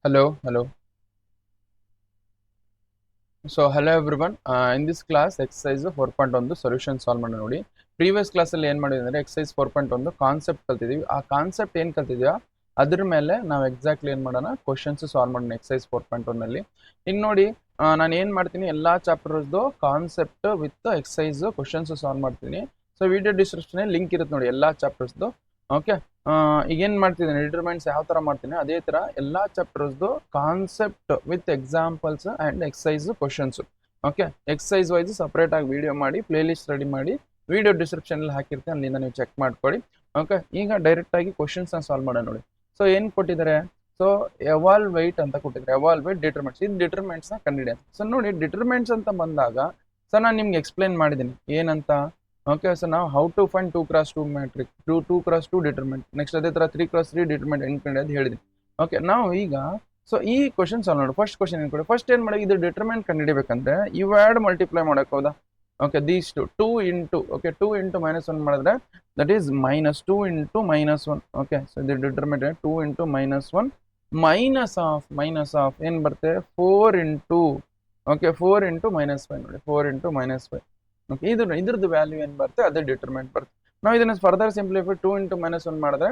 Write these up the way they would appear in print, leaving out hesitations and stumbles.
Hello. So, hello everyone. In this class, exercise 4.1 solution solve ಮಾಡಿ ನೋಡಿ. Previous ಕ್ಲಾಸಲ್ಲಿ ಏನು ಮಾಡಿದ್ವಿ ಅಂದರೆ ಎಕ್ಸಸೈಸ್ 4.1 ಕಾನ್ಸೆಪ್ಟ್ ಕಲ್ತಿದ್ದೀವಿ. ಆ ಕಾನ್ಸೆಪ್ಟ್ ಏನು ಕಲ್ತಿದ್ಯಾ ಅದ್ರ ಮೇಲೆ ನಾವು ಎಕ್ಸಾಕ್ಟ್ಲಿ ಏನು ಮಾಡೋಣ ಕ್ವಶನ್ಸ್ ಸಾಲ್ವ್ ಮಾಡೋಣ ಎಕ್ಸಸೈಸ್ 4.1ನಲ್ಲಿ. ಇನ್ನು ನೋಡಿ ನಾನು ಏನು ಮಾಡ್ತೀನಿ ಎಲ್ಲ ಚಾಪ್ಟರ್ಸ್ದು concept with exercise questions solve ಮಾಡ್ತೀನಿ. ಸೊ ವಿಡಿಯೋ ಡಿಸ್ಕ್ರಿಪ್ಷನಲ್ಲಿ ಲಿಂಕ್ ಇರುತ್ತೆ ನೋಡಿ ಎಲ್ಲ ಚಾಪ್ಟರ್ಸ್ದು. ಓಕೆ, ಈಗೇನು ಮಾಡ್ತಿದ್ದೀನಿ ಡಿಟರ್ಮೆಂಟ್ಸ್ ಯಾವ ಥರ ಮಾಡ್ತೀನಿ ಅದೇ ಥರ ಎಲ್ಲ ಚಾಪ್ಟರ್ಸ್ದು concept with examples and exercise questions. Okay, exercise wise ಸಪ್ರೇಟಾಗಿ ವಿಡಿಯೋ ಮಾಡಿ ಪ್ಲೇಲಿಸ್ಟ್ ರೆಡಿ ಮಾಡಿ ವಿಡಿಯೋ ಡಿಸ್ಕ್ರಿಪ್ಷನಲ್ಲಿ ಹಾಕಿರ್ತೀನಿ, ಅಲ್ಲಿಂದ ನೀವು ಚೆಕ್ ಮಾಡ್ಕೊಳ್ಳಿ. ಓಕೆ, ಈಗ ಡೈರೆಕ್ಟಾಗಿ ಕ್ವಶನ್ಸ್ನ ಸಾಲ್ವ್ ಮಾಡೋಣ ನೋಡಿ. ಸೊ ಏನು ಕೊಟ್ಟಿದ್ದಾರೆ, ಸೊ ಎವಾಲ್ವೇಟ್ ಅಂತ ಕೊಟ್ಟಿದ್ದಾರೆ. ಎವಾಲ್ವೇಟ್ ಡಿಟರ್ಮೆಂಟ್ಸ್, ಇದು ಡಿಟರ್ಮೆಂಟ್ಸ್ನ ಕಂಡಿಡಿ. ಸೊ ನೋಡಿ ಡಿಟರ್ಮೆಂಟ್ಸ್ ಅಂತ ಬಂದಾಗ ಸೊ ನಾನು ನಿಮ್ಗೆ ಎಕ್ಸ್ಪ್ಲೇನ್ ಮಾಡಿದ್ದೀನಿ ಏನಂತ. ಓಕೆ, ಸೊ ನಾವು how to find 2x2 matrix, 2x2 determinant, next ಅದೇ ಥರ 3x3 ಡಿಟರ್ಮೆಂಟ್ ಹೆಂಗೆ ಅದು ಹೇಳಿದ್ದೀನಿ. ಓಕೆ, ನಾವು ಈಗ ಸೊ ಈ ಕ್ವಶನ್ ಸಾಲ್ವ್ ನೋಡಿ. ಫಸ್ಟ್ ಕ್ವಶನ್ ಏನು ಕೊಡಿ, ಫಸ್ಟ್ ಏನು ಮಾಡಿ ಇದು ಡಿಟರ್ಮೆಂಟ್ ಕಂಡುಹಿಡಿಬೇಕಂದ್ರೆ ಇವ್ಯಾಡ್ ಮಲ್ಟಿಪ್ಲೈ ಮಾಡೋಕೆ ಹೌದಾ. Okay, these two into okay 2 into -1 ಮಾಡಿದ್ರೆ that is -2 into -1. Okay, so ಇದು ಡಿಟರ್ಮೆಂಟ್ 2 ಇಂಟು -1 ಮೈನಸ್ ಆಫ್ ಏನು ಬರುತ್ತೆ 4 ಇಂಟು ಓಕೆ 4 ಇಂಟು -5 ನೋಡಿ, 4 ಇಂಟು -5. ಓಕೆ, ಇದ್ರದ್ದು ವ್ಯಾಲ್ಯೂ ಏನು ಬರುತ್ತೆ ಅದೇ ಡಿಟರ್ಮೆಂಟ್ ಬರುತ್ತೆ. ನಾವು ಇದನ್ನು ಫರ್ದರ್ ಸಿಂಪ್ಲಿಫೈ 2 ಇಂಟು -1 ಮಾಡಿದ್ರೆ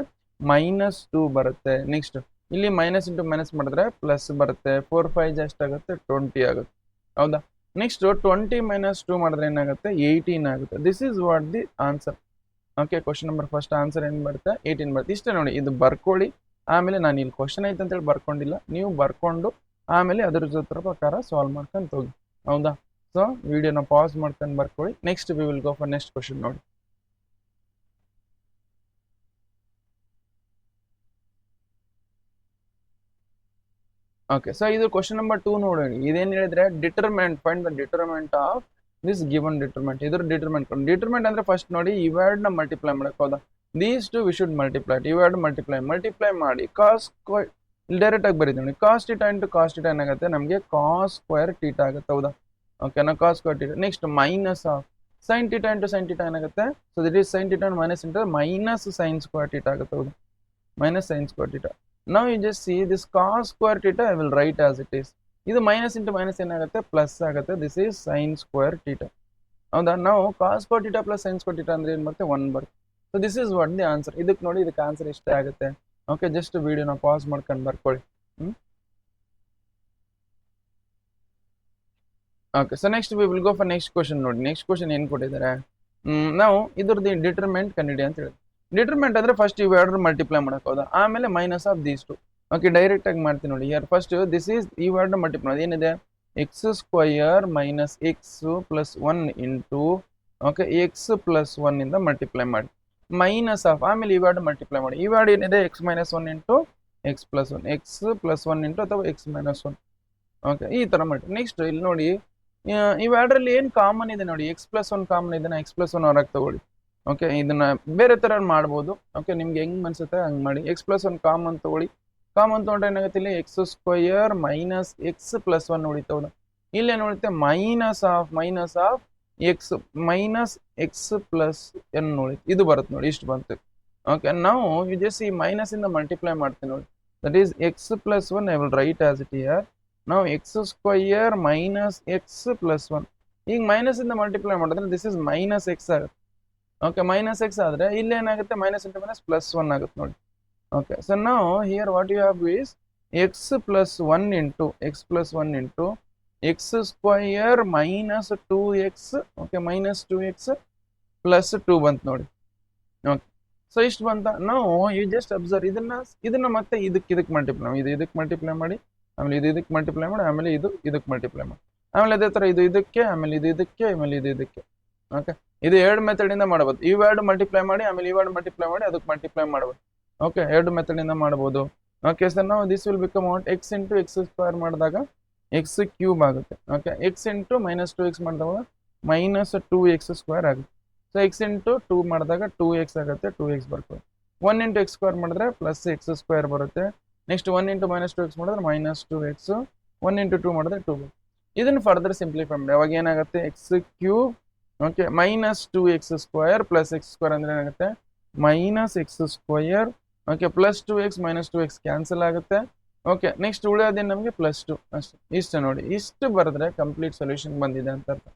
-2 ಬರುತ್ತೆ. ನೆಕ್ಸ್ಟ್ ಇಲ್ಲಿ ಮೈನಸ್ ಇಂಟು ಮೈನಸ್ ಮಾಡಿದ್ರೆ ಪ್ಲಸ್ ಬರುತ್ತೆ. 4 5 ಎಷ್ಟಾಗುತ್ತೆ 20 ಆಗುತ್ತೆ ಹೌದಾ. ನೆಕ್ಸ್ಟ್ 20 - 2 ಮಾಡಿದ್ರೆ ಏನಾಗುತ್ತೆ 18 ಆಗುತ್ತೆ. This is what the answer. Okay, question number first answer ಏನು ಬರುತ್ತೆ 18 ಬರುತ್ತೆ. ಇಷ್ಟೇ ನೋಡಿ, ಇದು ಬರ್ಕೊಳ್ಳಿ. ಆಮೇಲೆ ನಾನು ಇಲ್ಲಿ ಕ್ವಶನ್ ಐತೆ ಅಂತೇಳಿ ಬರ್ಕೊಂಡಿಲ್ಲ, ನೀವು ಬರ್ಕೊಂಡು ಆಮೇಲೆ ಅದ್ರ ಜೊತೆ ಪ್ರಕಾರ ಸಾಲ್ವ್ ಮಾಡ್ಕೊಂಡು ಹೋಗಿ ಹೌದಾ. ಸೊ ವಿಡಿಯೋನ ಪಾಸ್ ಮಾಡ್ಕೊಂಡು ಬರ್ಕೊಳ್ಳಿ. Next we will go for next question ನೋಡಿ. ಓಕೆ, ಸೊ ಇದು ಕ್ವಶನ್ ನಂಬರ್ 2 ನೋಡಿ. ಇದೇನು ಹೇಳಿದ್ರೆ determinant, find the determinant of this given determinant. ಇದ್ರ ಡಿಟರ್ಮೆಂಟ್ ಅಂದ್ರೆ ಫಸ್ಟ್ ನೋಡಿ ಇವ್ಯಾಡ್ನ ಮಲ್ಟಿಪ್ಲೈ ಮಾಡಕ್ಕೆ ಹೌದಾ. These two we should multiply, ಇವ್ಯಾಡ್ ಮಲ್ಟಿಪ್ಲೈ ಮಾಡಿ ಕಾಸ್ ಡೈರೆಕ್ಟ್ ಆಗಿ ಬರೀತೀವಿ. Cos theta into cos theta ಏನಾಗುತ್ತೆ ನಮಗೆ ಕಾಸ್ ಸ್ಕ್ವೇರ್ ಟೀಟಾ ಆಗುತ್ತೆ ಹೌದಾ. ಓಕೆ, ನಾ cos square theta. Next minus of sine theta into sine theta ಏನಾಗುತ್ತೆ, so that is sine theta minus into minus sine square theta ಆಗುತ್ತೆ ಹೌದು, minus sine square theta. ನಾವು you just see this cos square theta I will write as it is. ಇದು minus into minus ಏನಾಗುತ್ತೆ plus ಆಗುತ್ತೆ. This is sine square theta ಹೌದಾ. ನಾವು cos square theta plus sine square theta ಅಂದ್ರೆ ಏನು ಬರುತ್ತೆ 1 ಬರುತ್ತೆ. So this is what the answer. ಇದಕ್ಕೆ ನೋಡಿ ಇದಕ್ಕೆ ಆನ್ಸರ್ ಇಷ್ಟೇ ಆಗುತ್ತೆ. ಓಕೆ, ಜಸ್ಟ್ ವಿಡಿಯೋನ ಪಾಸ್ ಮಾಡ್ಕೊಂಡು ಬರ್ಕೊಳ್ಳಿ. Okay, so next we will go for next question ನೋಡಿ. ನೆಕ್ಸ್ಟ್ ಕ್ವಶನ್ ಏನು ಕೊಟ್ಟಿದ್ದಾರೆ, ನಾವು ಇದ್ರದ್ದು ಡಿಟರ್ಮೆಂಟ್ ಕಂಡಿಡಿ ಅಂತ ಹೇಳಿ. ಡಿಟರ್ಮೆಂಟ್ ಅಂದರೆ ಫಸ್ಟ್ ಇವೆರಡು ಮಲ್ಟಿಪ್ಲೈ ಮಾಡೋಕೆ ಹೌದಾ, ಆಮೇಲೆ minus of these two. Okay, direct ಆಗಿ ಮಾಡ್ತೀನಿ ನೋಡಿ. ಯಾರು ಫಸ್ಟ್ ದಿಸ್ ಈಸ್ ಇವೆರಡು ಮಲ್ಟಿಪ್ಲೈ ಏನಿದೆ X square minus x plus 1 into okay X plus 1 ಇಂದ ಮಲ್ಟಿಪ್ಲೈ ಮಾಡಿ ಮೈನಸ್ ಆಫ್ ಆಮೇಲೆ ಇವೆರಡು ಮಲ್ಟಿಪ್ಲೈ ಮಾಡಿ. ಇವೆರಡು ಏನಿದೆ X minus 1 into X plus 1, X plus 1 into ಅಥವಾ ಎಕ್ಸ್ ಮೈನಸ್ 1. ಓಕೆ, ಈ ಥರ ಮಾಡಿ. ನೆಕ್ಸ್ಟ್ ಇಲ್ಲಿ ನೋಡಿ ಇವೆರಡರಲ್ಲಿ ಏನು ಕಾಮನ್ ಇದೆ ನೋಡಿ, ಎಕ್ಸ್ ಪ್ಲಸ್ 1 ಕಾಮನ್ ಇದನ್ನ ಎಕ್ಸ್ ಪ್ಲಸ್ 1 ಹೊರಗೆ ತಗೊಳ್ಳಿ. ಓಕೆ, ಇದನ್ನ ಬೇರೆ ಥರ ಮಾಡ್ಬೋದು. ಓಕೆ, ನಿಮ್ಗೆ ಹೆಂಗೆ ಅನ್ಸುತ್ತೆ ಹಂಗೆ ಮಾಡಿ. ಎಕ್ಸ್ ಪ್ಲಸ್ 1 ಕಾಮನ್ ತಗೊಳ್ಳಿ. ಕಾಮನ್ ತೊಗೊಂಡ್ರೆ ಏನಾಗುತ್ತೆ ಇಲ್ಲಿ x square minus x plus 1 ಉಳಿತವಲ್ಲ. ಇಲ್ಲೇನು ಉಳಿತೆ minus of x minus x plus n ಉಳಿತು. ಇದು ಬರುತ್ತೆ ನೋಡಿ, ಇಷ್ಟು ಬಂತು. ಓಕೆ, ನಾವು ಯು ಜಸ್ಟ್ ಈ ಮೈನಸ್ ಇಂದ ಮಲ್ಟಿಪ್ಲೈ ಮಾಡ್ತೀನಿ ನೋಡಿ. That is X plus 1 I will write as it is. Here x square minus x plus 1 ಈಗ ಮೈನಸ್ ಇಂದ ಮಲ್ಟಿಪ್ಲೈ ಮಾಡಿದ್ರೆ ದಿಸ್ ಇಸ್ ಮೈನಸ್ ಎಕ್ಸ್ ಆಗುತ್ತೆ. ಓಕೆ, ಮೈನಸ್ ಎಕ್ಸ್ ಆದರೆ ಇಲ್ಲಿ ಏನಾಗುತ್ತೆ ಮೈನಸ್ ಇಂಟು ಮೈನಸ್ ಪ್ಲಸ್ 1 ಆಗುತ್ತೆ ನೋಡಿ. ಓಕೆ, ಸೊ ನಾವು here what you have is X plus 1 into X square minus 2x. Okay, minus 2x plus 2 ಬಂತು ನೋಡಿ. ಓಕೆ, ಸೊ ಇಷ್ಟು ಬಂತ. ನಾವು ಯು ಜಸ್ಟ್ ಅಬ್ಸರ್ವ್ ಇದನ್ನ ಮತ್ತೆ ಇದಕ್ಕೆ ಮಲ್ಟಿಪ್ಲೈ ಮಾಡಿ, ಇದಕ್ಕೆ ಮಲ್ಟಿಪ್ಲೈ ಮಾಡಿ, ಆಮೇಲೆ ಇದಕ್ಕೆ ಮಲ್ಟಿಪ್ಲೈ ಮಾಡಿ, ಆಮೇಲೆ ಇದಕ್ಕೆ ಮಲ್ಟಿಪ್ಲೈ ಮಾಡಿ, ಆಮೇಲೆ ಅದೇ ಥರ ಇದಕ್ಕೆ, ಆಮೇಲೆ ಇದಕ್ಕೆ, ಆಮೇಲೆ ಇದಕ್ಕೆ. ಓಕೆ, ಇದು 2 ಮೆಥಡಿಂದ ಮಾಡ್ಬೋದು. ಇವೆರಡು ಮಲ್ಟಿಪ್ಲೈ ಮಾಡಿ ಆಮೇಲೆ ಇವೆರಡು ಮಲ್ಟಿಪ್ಲೈ ಮಾಡಿ ಅದಕ್ಕೆ ಮಲ್ಟಿಪ್ಲೈ ಮಾಡ್ಬೋದು. ಓಕೆ, 2 ಮೆಥಡಿಂದ ಮಾಡ್ಬೋದು. ಓಕೆ, ಸರ್ ನಾವು this will become what X into X square ಮಾಡಿದಾಗ ಎಕ್ಸ್ ಕ್ಯೂಬ್ ಆಗುತ್ತೆ. Okay, X into minus 2x ಮಾಡಿದಾಗ ಮೈನಸ್ 2x ಸ್ಕ್ವೇರ್ ಆಗುತ್ತೆ. ಸೊ ಎಕ್ಸ್ ಇಂಟು 2 ಮಾಡಿದಾಗ 2x ಆಗುತ್ತೆ, 2x ಬರ್ತದೆ. 1 ಇಂಟು ಎಕ್ಸ್ ಸ್ಕ್ವೇರ್ ಮಾಡಿದ್ರೆ ಪ್ಲಸ್ ಎಕ್ಸ್ ಸ್ಕ್ವೇರ್ ಬರುತ್ತೆ. ನೆಕ್ಸ್ಟ್ 1 ಇಂಟು ಮೈನಸ್ 2x ಮಾಡಿದ್ರೆ ಮೈನಸ್ 2x, 1 ಇಂಟು 2 ಮಾಡಿದ್ರೆ 2. ಇದನ್ನು ಫರ್ದರ್ ಸಿಂಪ್ಲಿಫೈ ಮಾಡಿ ಅವಾಗ ಏನಾಗುತ್ತೆ X cube okay minus 2x square plus X square ಅಂದರೆ ಏನಾಗುತ್ತೆ minus X square. Okay, plus 2x minus 2x cancel ಆಗುತ್ತೆ. ಓಕೆ, ನೆಕ್ಸ್ಟ್ ಉಳಿಯೋದೇನು ನಮಗೆ +2 ಅಷ್ಟೇ. ಇಷ್ಟು ನೋಡಿ, ಇಷ್ಟು ಬರೆದ್ರೆ ಕಂಪ್ಲೀಟ್ ಸೊಲ್ಯೂಷನ್ ಬಂದಿದೆ ಅಂತ ಅರ್ಥ.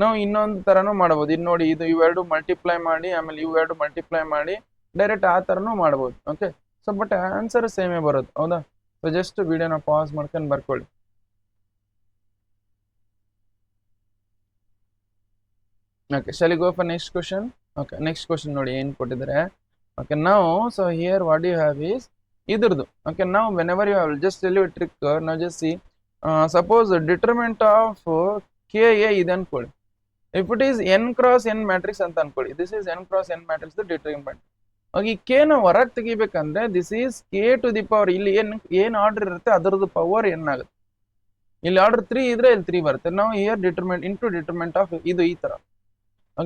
ನಾವು ಇನ್ನೊಂದು ಥರನೂ ಮಾಡ್ಬೋದು. ಇದು ನೋಡಿ, ಇವೆರಡು ಮಲ್ಟಿಪ್ಲೈ ಮಾಡಿ ಆಮೇಲೆ ಇವೆರಡು ಮಲ್ಟಿಪ್ಲೈ ಮಾಡಿ ಡೈರೆಕ್ಟ್ ಆ ಥರನೂ ಮಾಡ್ಬೋದು. ಓಕೆ, ಸೊ ಬಟ್ ಆನ್ಸರ್ ಸೇಮೇ ಬರೋದು, ಹೌದಾ? ಸೊ ಜಸ್ಟ್ ವಿಡಿಯೋನ ಪಾಸ್ ಮಾಡ್ಕೊಂಡು ಬರ್ಕೊಳ್ಳಿ. Okay, shall go for next question. Okay, next question ನೋಡಿ ಏನು ಕೊಟ್ಟಿದ್ದಾರೆ. ಓಕೆ, ನಾವು so here what you have is ಇದ್ರದ್ದು. ಓಕೆ, ನಾವು whenever you have just tell you trick. ನಾವು just see suppose determinant of K A ಇದೆ ಅನ್ಕೊಳ್ಳಿ. If it is n cross n matrix ಅಂತ ಅನ್ಕೊಳ್ಳಿ. This is n cross n matrix determinant. ಈ K ನ ಹೊರಗೆ ತೆಗಿಬೇಕಂದ್ರೆ this is K to the power, ಇಲ್ಲಿ ಏನ್ ಆರ್ಡರ್ ಇರುತ್ತೆ ಅದರದ್ದು ಪವರ್ n ಆಗುತ್ತೆ. ಇಲ್ಲಿ ಆರ್ಡರ್ 3 ಇದ್ರೆ ಇಲ್ಲಿ 3 ಬರುತ್ತೆ. ನಾವು ಹಿಯರ್ ಡಿಟರ್ಮೆಂಟ್ ಇಂಟು ಡಿಟರ್ಮೆಂಟ್ ಆಫ್ ಇದು ಈ ತರ.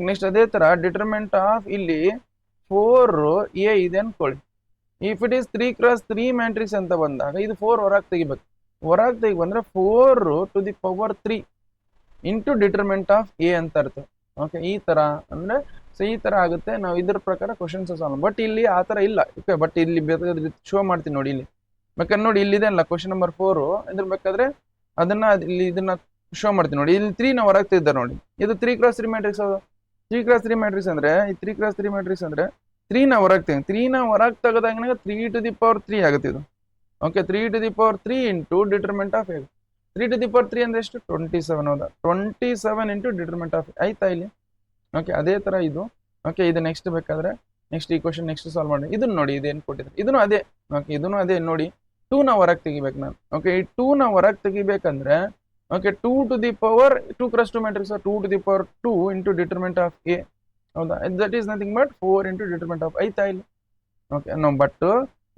ನೆಕ್ಸ್ಟ್ ಅದೇ ತರ ಡಿಟರ್ಮೆಂಟ್ ಆಫ್ ಇಲ್ಲಿ 4a ಇದೆ ಅನ್ಕೊಳ್ಳಿ. If it is 3 cross 3 matrix ಅಂತ ಬಂದಾಗ ಇದು 4 ಹೊರಗೆ ತೆಗಿಬೇಕು. ಹೊರಗೆ ತೆಗಿ ಬಂದ್ರೆ 4 to the power 3 into determinant of A ಅಂತ ಅರ್ಥ. ಓಕೆ, ಈ ತರ ಅಂದ್ರೆ ಸೊ ಈ ತರ ಆಗುತ್ತೆ. ನಾವು ಇದ್ರ ಪ್ರಕಾರ ಕ್ವಶನ್ಸ್ ಸಾಲ್ವ್. ಬಟ್ ಇಲ್ಲಿ ಆ ತರ ಇಲ್ಲ. ಓಕೆ, ಬಟ್ ಇಲ್ಲಿ ಬೇಕಾದ್ರೆ ಶೋ ಮಾಡ್ತೀನಿ ನೋಡಿ. ಇಲ್ಲಿ ಬೇಕಾದ್ರೆ ನೋಡಿ, ಇಲ್ಲಿದೆ ಅಲ್ಲ ಕ್ವಶನ್ ನಂಬರ್ 4. ಇದ್ರ ಬೇಕಾದ್ರೆ ಅದನ್ನ ಇಲ್ಲಿ ಇದನ್ನ ಶೋ ಮಾಡ್ತೀನಿ ನೋಡಿ. ಇಲ್ಲಿ 3 ನ ಹೊರಗೆ ತೆಗ್ದಾರೆ ನೋಡಿ. ಇದು 3 ಕ್ರಾಸ್ 3 ಮ್ಯಾಟ್ರಿಕ್ಸ್. 3 ಕ್ರಾಸ್ 3 ಮ್ಯಾಟ್ರಿಕ್ಸ್ ಅಂದ್ರೆ ಈ 3 ಕ್ರಾಸ್ 3 ಮ್ಯಾಟ್ರಿಕ್ಸ್ ಅಂದ್ರೆ 3 ನ ಹೊರಗೆ ತೆಗಿ. 3 ನ ಹೊರಗೆ ತೆಗೆದಾಗ 3 ಟು ದಿ ಪವರ್ 3 ಆಗುತ್ತೆ ಇದು. Okay, 3 to the power 3 into determinant of A. 3 to the power 3 ಅಂದ್ರೆ ಎಷ್ಟು? 27. ಹೌದಾ? 27 ಇಂಟು ಡಿಟರ್ಮೆಂಟ್ ಆಫ್ ಆಯ್ತಾ ಇಲ್ಲಿ. ಓಕೆ, ಅದೇ ತರ ಇದು. ಓಕೆ, ಇದು ನೆಕ್ಸ್ಟ್ ಬೇಕಾದ್ರೆ ನೆಕ್ಸ್ಟ್ ಈ ಕ್ವಶನ್ ನೆಕ್ಸ್ಟ್ ಸಾಲ್ವ್ ಮಾಡಿ. ಇದನ್ನ ನೋಡಿ, ಇದೇನು ಕೊಟ್ಟಿದ್ರೆ ಇದನ್ನು ಅದೇ. ಓಕೆ, ಇದನ್ನು ಅದೇ ನೋಡಿ. 2 ನ ಹೊರಗೆ ತೆಗಿಬೇಕು ನಾನು. ಓಕೆ, ಈ 2 ನ ಹೊರಗೆ ತೆಗಿಬೇಕಂದ್ರೆ okay 2 to the power 2 cross 2 matrix 2 to the power 2 into determinant of A. ಹೌದಾ? That is nothing but 4 into determinant of ಆಯ್ತಾ ಇಲ್ಲಿ. ಓಕೆ, ನಾವು ಬಟ್